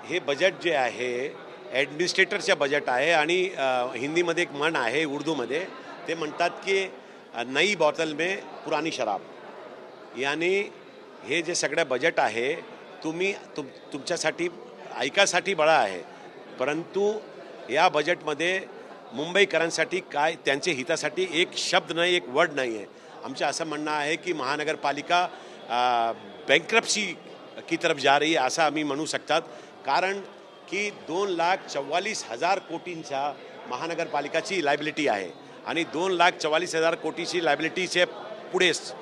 हे बजेट जे आहे ॲडमिनिस्ट्रेटरचे बजेट आहे आणि हिंदीमध्ये एक म्हण आहे उर्दूमध्ये ते म्हणतात की नई बॉटल में पुरानी शराब, यानी हे जे सगळं बजेट आहे तुमच्यासाठी ऐकासाठी बळा आहे, परंतु या बजेटमध्ये मुंबईकरांसाठी काय त्यांच्या हितासाठी एक शब्द नाही, एक वर्ड नाही आहे. आमचं असं म्हणणं आहे की महानगरपालिका बँक्रप्सी की तरफ जा रही आहे असं आम्ही म्हणू शकतात. कारण की 2,44,000 कोटींच्या महानगरपालिकाची लायबिलिटी आहे आणि 2,44,000 कोटीची लायबिलिटीचे पुढेच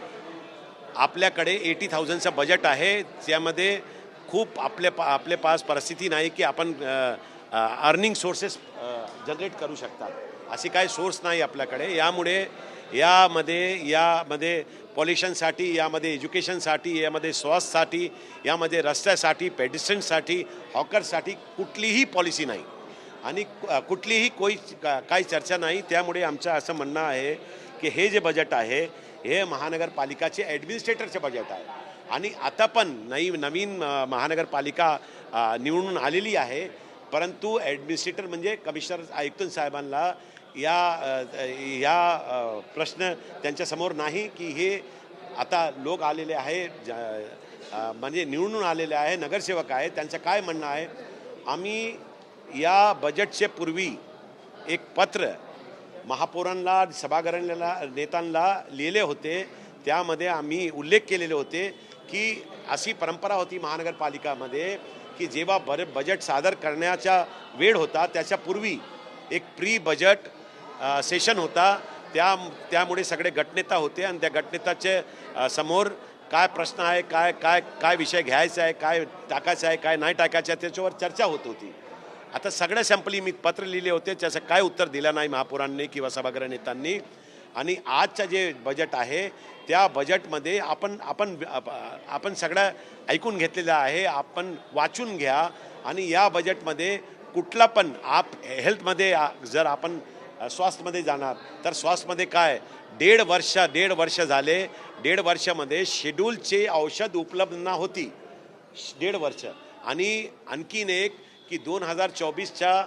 आपल्याकडे 80,000चं बजेट आहे. त्यामध्ये खूप आपले पास परिस्थिती नाही की आपण अर्निंग सोर्सेस जनरेट करू शकतात. अशी काही सोर्स नाही आपल्याकडे. यामध्ये पॉल्युशनसाठी, यामध्ये एज्युकेशनसाठी, यामध्ये स्वास्थ्यासाठी, यामध्ये रस्त्यासाठी, पेडिस्ट्रंटसाठी, हॉकरसाठी कुठलीही पॉलिसी नाही आणि कुठलीही काही चर्चा नाही. त्यामुळे आमचं असं म्हणणं आहे की हे जे बजेट आहे हे महानगरपालिकाचे ॲडमिनिस्ट्रेटरचे बजेट आहे आणि आता पण नवीन महानगरपालिका निवडून आलेली आहे, परंतु ॲडमिनिस्ट्रेटर म्हणजे कमिशनर आयुक्त साहेबांना या प्रश्न त्यांच्यासमोर नाही की हे आता लोक आलेले आहे म्हणजे निवडून आलेले आहे, नगरसेवक आहे, त्यांचं काय म्हणणं आहे. आम्ही या बजेटचे पूर्वी एक पत्र महापौरांना, सभागृहांना, नेत्यांना लिहिले होते. त्यामध्ये आम्ही उल्लेख केलेले होते की अशी परंपरा होती महानगरपालिकामध्ये की जेव्हा बजेट सादर करण्याचा वेळ होता त्याच्यापूर्वी एक प्री बजेट सेशन होता. त्यामुळे सगळे गटनेता होते आणि त्या गटनेताचे समोर काय प्रश्न आहे, काय विषय घ्यायचा आहे, काय टाकायचं आहे, काय नाही टाकायचं आहे, त्याच्यावर चर्चा होत होती. आता सगळ्या सॅम्पली मी पत्र लिहिले होते, त्याचं काय उत्तर दिलं नाही महापौरांनी किंवा सभागृह नेत्यांनी. आणि आजचं जे बजेट आहे त्या बजेटमध्ये आपण सगळं ऐकून घेतलेलं आहे. आपण वाचून घ्या आणि या बजेटमध्ये कुठला पण हेल्थमध्ये जर आपण स्वास्थ्यमध्ये जाणार तर स्वास्थ्यमध्ये काय 1.5 वर्ष झाले. 1.5 वर्षामध्ये शेड्यूलचे औषध उपलब्ध न होती. 1.5 वर्ष. आणि आणखीन एक की 2024च्या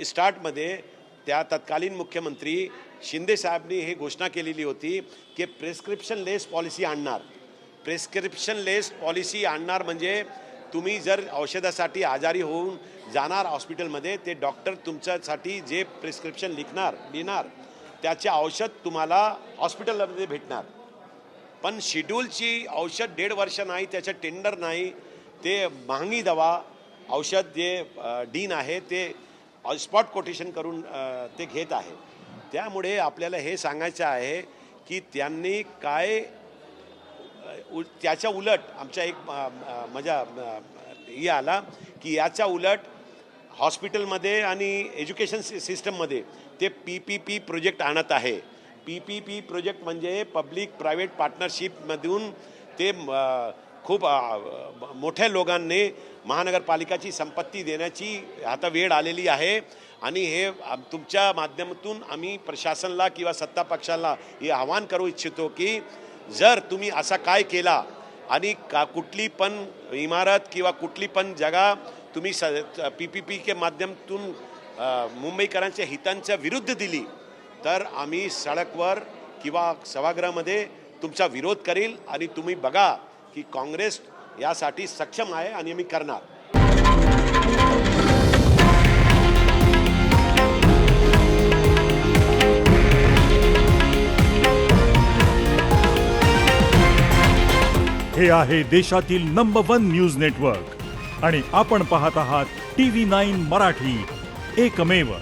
स्टार्टमध्ये त्या तत्कालीन मुख्यमंत्री शिंदे साहेबांनी हे घोषणा केलेली होती की प्रेस्क्रिप्शन लेस पॉलिसी आणणार. प्रेस्क्रिप्शन लेस पॉलिसी आणणार म्हणजे तुम्ही जर औषधासाठी आजारी होऊन जाणार हॉस्पिटलमध्ये, ते डॉक्टर तुमच्यासाठी जे प्रिस्क्रिप्शन लिहिणार त्याचे औषध तुम्हाला हॉस्पिटलमध्ये भेटणार. पण शेड्यूलची औषध 1.5 वर्ष नाही, त्याचं टेंडर नाही, ते महागडी दवा औषध जे डीन आहे ते स्पॉट कोटेशन करून ते घेत आहे. त्यामुळे आपल्याला हे सांगायचं आहे की त्यांनी काय त्याच्या उलट आमच्या एक हे आला की याच्या उलट हॉस्पिटलमध्ये आणि एज्युकेशन सिस्टममध्ये ते PPP प्रोजेक्ट आणत आहे. PPP प्रोजेक्ट म्हणजे पब्लिक प्रायव्हेट पार्टनरशिपमधून ते खूप मोठ्या लोकांनी महानगरपालिकाची संपत्ती देण्याची आता वेळ आलेली आहे. आणि हे तुमच्या माध्यमातून आम्ही प्रशासनाला किंवा सत्ता पक्षाला हे आवाहन करू इच्छितो की जर तुम्ही असा काय केला आणि कुठली पण इमारत किंवा कुठली पण जागा तुम्ही PPP के माध्यमातून मुंबईकरांच्या हितांच्या विरुद्ध दिली तर आम्ही सडकवर किंवा सभागृहामध्ये तुमचा विरोध करील आणि तुम्ही बघा की काँग्रेस यासाठी सक्षम आहे आणि आम्ही करणार. हे आहे देशातील नंबर 1 न्यूज नेटवर्क आणि आपण पाहत आहात TV9 मराठी, एकमेव.